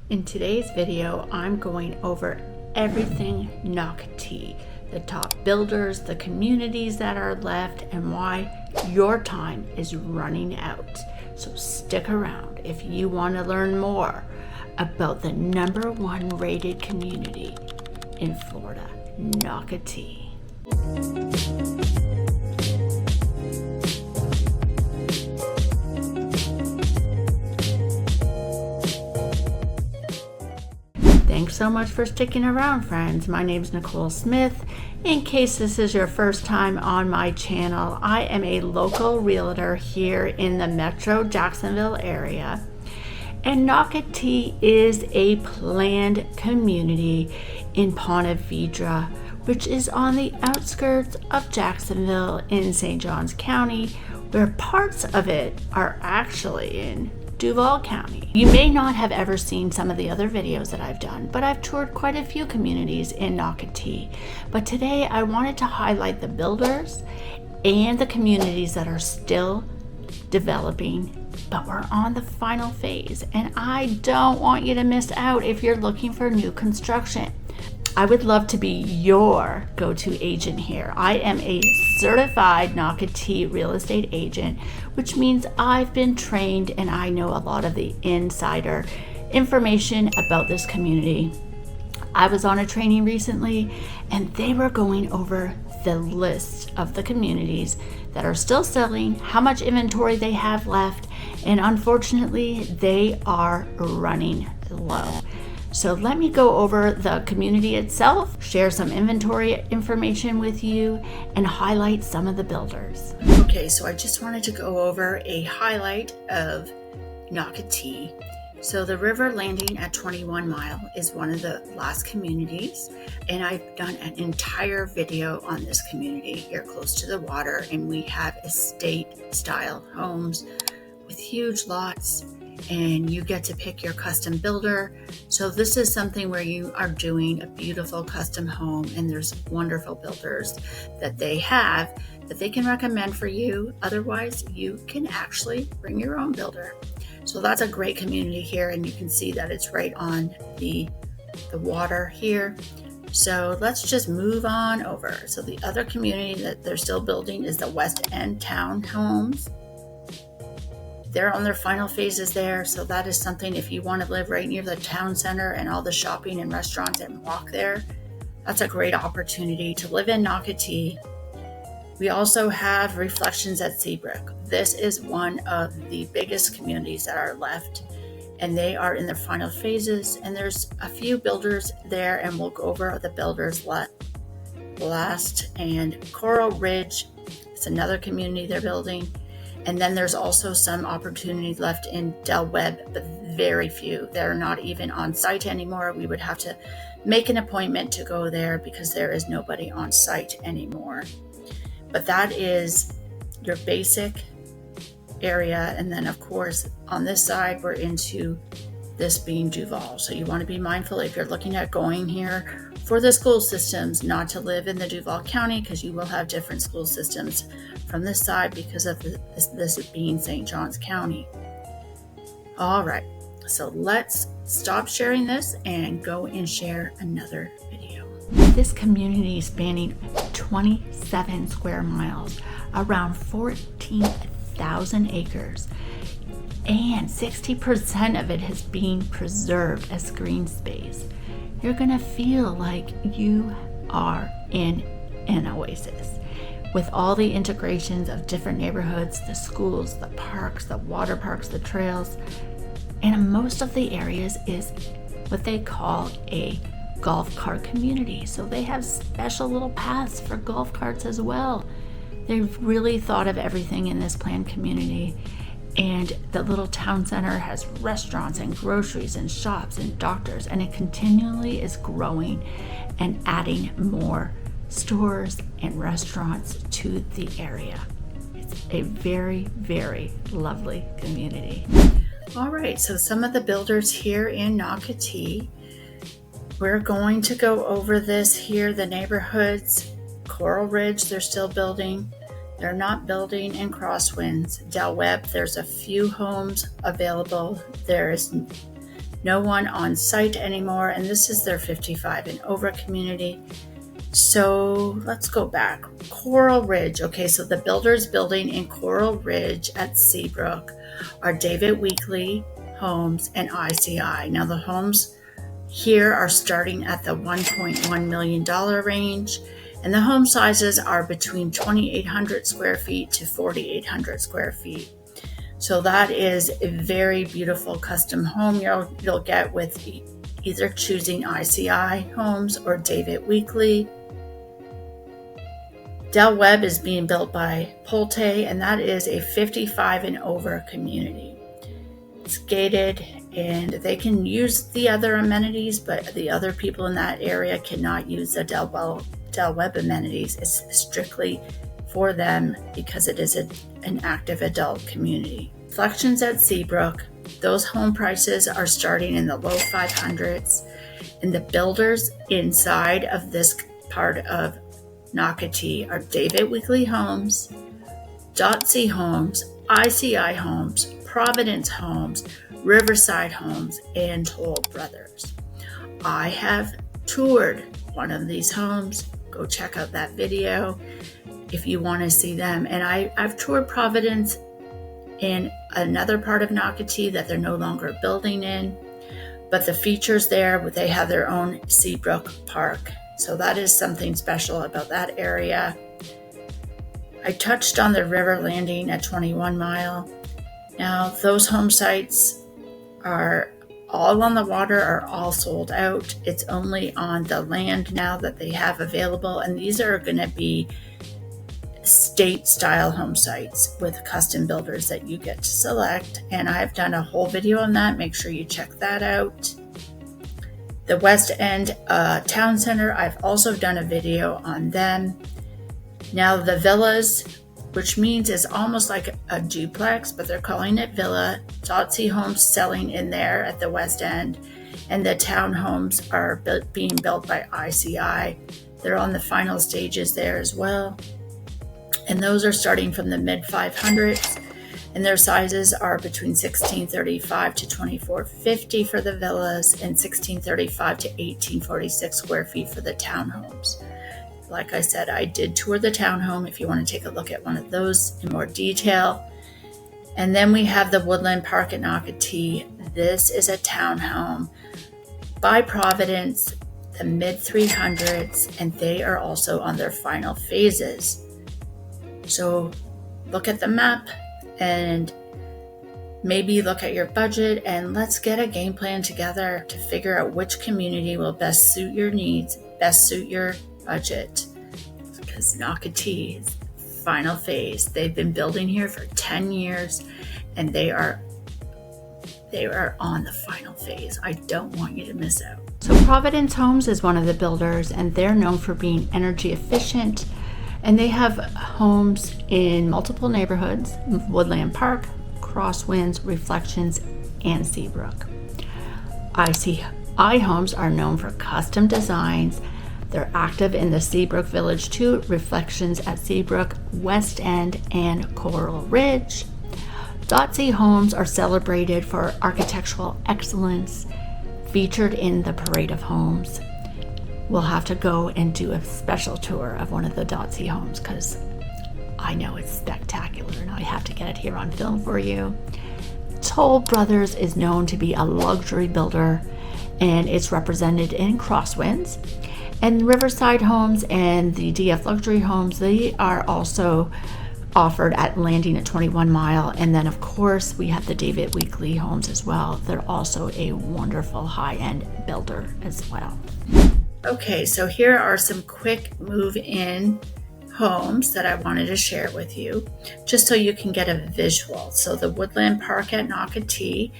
In today's video, I'm going over everything Nocatee, the top builders, the communities that are left, and why your time is running out. So stick around if you want to learn more about the #1 rated community in Florida, Nocatee. Thanks so much for sticking around, friends. My name is Nicole Smith. In case this is your first time on my channel, I am a local realtor here in the Metro Jacksonville area. And Nocatee is a planned community in Ponte Vedra, which is on the outskirts of Jacksonville in St. Johns County, where parts of it are actually in Duval County. You may not have ever seen some of the other videos that I've done, but I've toured quite a few communities in Nocatee. But today I wanted to highlight the builders and the communities that are still developing, but we're on the final phase, and I don't want you to miss out if you're looking for new construction. I would love to be your go-to agent here. I am a certified Nocatee real estate agent, which means I've been trained and I know a lot of the insider information about this community. I was on a training recently and they were going over the list of the communities that are still selling, how much inventory they have left, and unfortunately they are running low. So let me go over the community itself, share some inventory information with you, and highlight some of the builders. Okay, so I just wanted to go over a highlight of Nocatee. So the river landing at 21 Mile is one of the last communities, and I've done an entire video on this community. You're close to the water, and we have estate-style homes with huge lots, and you get to pick your custom builder. So this is something where you are doing a beautiful custom home, and there's wonderful builders that they have that they can recommend for you. Otherwise, you can actually bring your own builder. So that's a great community here, and you can see that it's right on the water here. So let's just move on over. So the other community that they're still building is the West End Townhomes. They're on their final phases there, so that is something if you want to live right near the town center and all the shopping and restaurants and walk there, that's a great opportunity to live in Nocatee. We also have Reflections at Seabrook. This is one of the biggest communities that are left, and they are in their final phases, and there's a few builders there, and we'll go over the builders last. And Coral Ridge is another community they're building. And then there's also some opportunities left in Del Webb, but very few. They're not even on site anymore. We would have to make an appointment to go there because there is nobody on site anymore. But that is your basic area. And then of course, on this side, we're into this being Duval. So you want to be mindful if you're looking at going here for the school systems, not to live in the Duval County, because you will have different school systems from this side because of this being St. Johns County. All right, so let's stop sharing this and go and share another video. This community is spanning 27 square miles, around 14,000 acres, and 60% of it is being preserved as green space. You're gonna feel like you are in an oasis with all the integrations of different neighborhoods, the schools, the parks, the water parks, the trails, and most of the areas is what they call a golf cart community. So they have special little paths for golf carts as well. They've really thought of everything in this planned community. And the little town center has restaurants and groceries and shops and doctors, and it continually is growing and adding more stores and restaurants to the area. It's a very, very lovely community. All right, so some of the builders here in Nocatee, we're going to go over this here, the neighborhoods. Coral Ridge, they're still building. They're not building in Crosswinds. Del Webb, there's a few homes available. There is no one on site anymore, and this is their 55 and over community. So let's go back. Coral Ridge. Okay, so the builders building in Coral Ridge at Seabrook are David Weekley Homes and ICI. Now the homes here are starting at the $1.1 million range, and the home sizes are between 2,800 square feet to 4,800 square feet. So that is a very beautiful custom home you'll get with either choosing ICI Homes or David Weekley. Del Webb is being built by Pulte, and that is a 55 and over community. It's gated, and they can use the other amenities, but the other people in that area cannot use the Del Webb amenities. It's strictly for them because it is an active adult community. Reflections at Seabrook, those home prices are starting in the low 500s, and the builders inside of this part of Nocatee are David Weekley Homes, .C Homes, ICI Homes, Providence Homes, Riverside Homes, and Toll Brothers. I have toured one of these homes. Go check out that video if you want to see them. And I've toured Providence in another part of Nocatee that they're no longer building in. But the features there, they have their own Seabrook Park. So that is something special about that area. I touched on the river landing at 21 Mile. Now, those home sites are all on the water, are all sold out. It's only on the land now that they have available. And these are going to be state-style home sites with custom builders that you get to select. And I've done a whole video on that. Make sure you check that out. The West End Town Center, I've also done a video on them. Now the villas, which means it's almost like a duplex, but they're calling it villa. .C Homes selling in there at the West End, and the townhomes are being built by ICI. They're on the final stages there as well. And those are starting from the mid 500s, and their sizes are between 1635 to 2450 for the villas and 1635 to 1846 square feet for the townhomes. Like I said, I did tour the townhome if you want to take a look at one of those in more detail. And then we have the Woodland Park at Nocatee. This is a townhome by Providence, the mid 300s, and they are also on their final phases. So look at the map and maybe look at your budget, and let's get a game plan together to figure out which community will best suit your needs, best suit your budget. Because Nocatee is final phase. They've been building here for 10 years, and they are on the final phase. I don't want you to miss out. So Providence Homes is one of the builders, and they're known for being energy efficient. And they have homes in multiple neighborhoods: Woodland Park, Crosswinds, Reflections, and Seabrook. ICI Homes are known for custom designs. They're active in the Seabrook Village 2, Reflections at Seabrook, West End, and Coral Ridge. .C Homes are celebrated for architectural excellence, featured in the Parade of Homes. We'll have to go and do a special tour of one of the .C Homes because I know it's spectacular and I have to get it here on film for you. Toll Brothers is known to be a luxury builder, and it's represented in Crosswinds. And Riverside Homes and the DF Luxury Homes, they are also offered at landing at 21 Mile. And then of course we have the David Weekley Homes as well. They're also a wonderful high-end builder as well. Okay, so here are some quick move-in homes that I wanted to share with you, just so you can get a visual. So the Woodland Park at Nocatee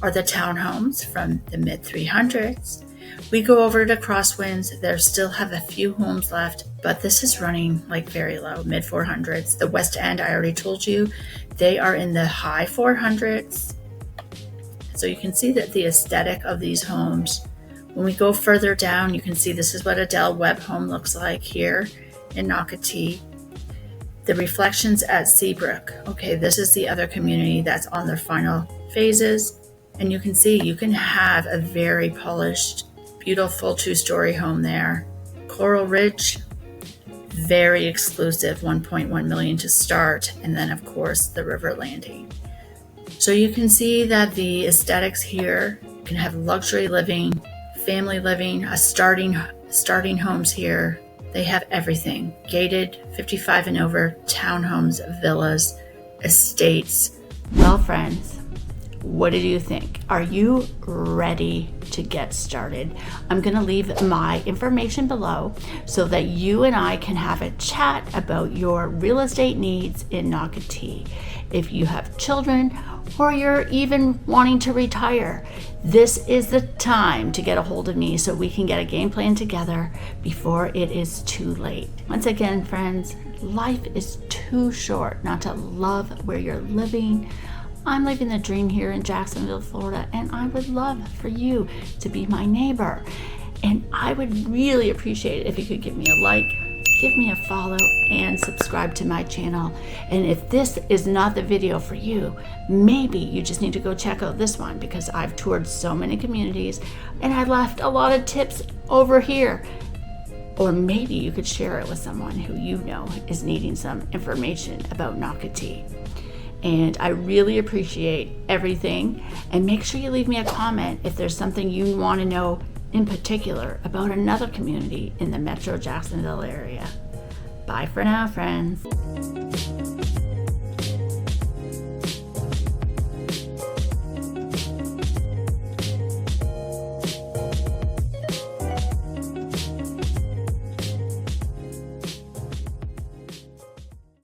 are the townhomes from the mid 300s. We go over to Crosswinds. There still have a few homes left, but this is running like very low, mid 400s. The West End, I already told you, they are in the high 400s. So you can see that the aesthetic of these homes. When we go further down, you can see this is what a Del Webb home looks like here in Nocatee. The Reflections at Seabrook. Okay, this is the other community that's on their final phases. And you can see you can have a very polished, beautiful 2-story home there. Coral Ridge, very exclusive, 1.1 million to start, and then of course the river landing. So you can see that the aesthetics here can have luxury living, family living, starting homes here. They have everything: gated, 55 and over, townhomes, villas, estates. Well, friends, what did you think? Are you ready to get started? I'm going to leave my information below so that you and I can have a chat about your real estate needs in Nocatee. If you have children or you're even wanting to retire, this is the time to get a hold of me so we can get a game plan together before it is too late. Once again, friends, life is too short not to love where you're living. I'm living the dream here in Jacksonville, Florida, and I would love for you to be my neighbor. And I would really appreciate it if you could give me a like, give me a follow, and subscribe to my channel. And if this is not the video for you, maybe you just need to go check out this one, because I've toured so many communities and I left a lot of tips over here. Or maybe you could share it with someone who you know is needing some information about Nocatee. And I really appreciate everything. And make sure you leave me a comment if there's something you want to know in particular about another community in the Metro Jacksonville area. Bye for now, friends.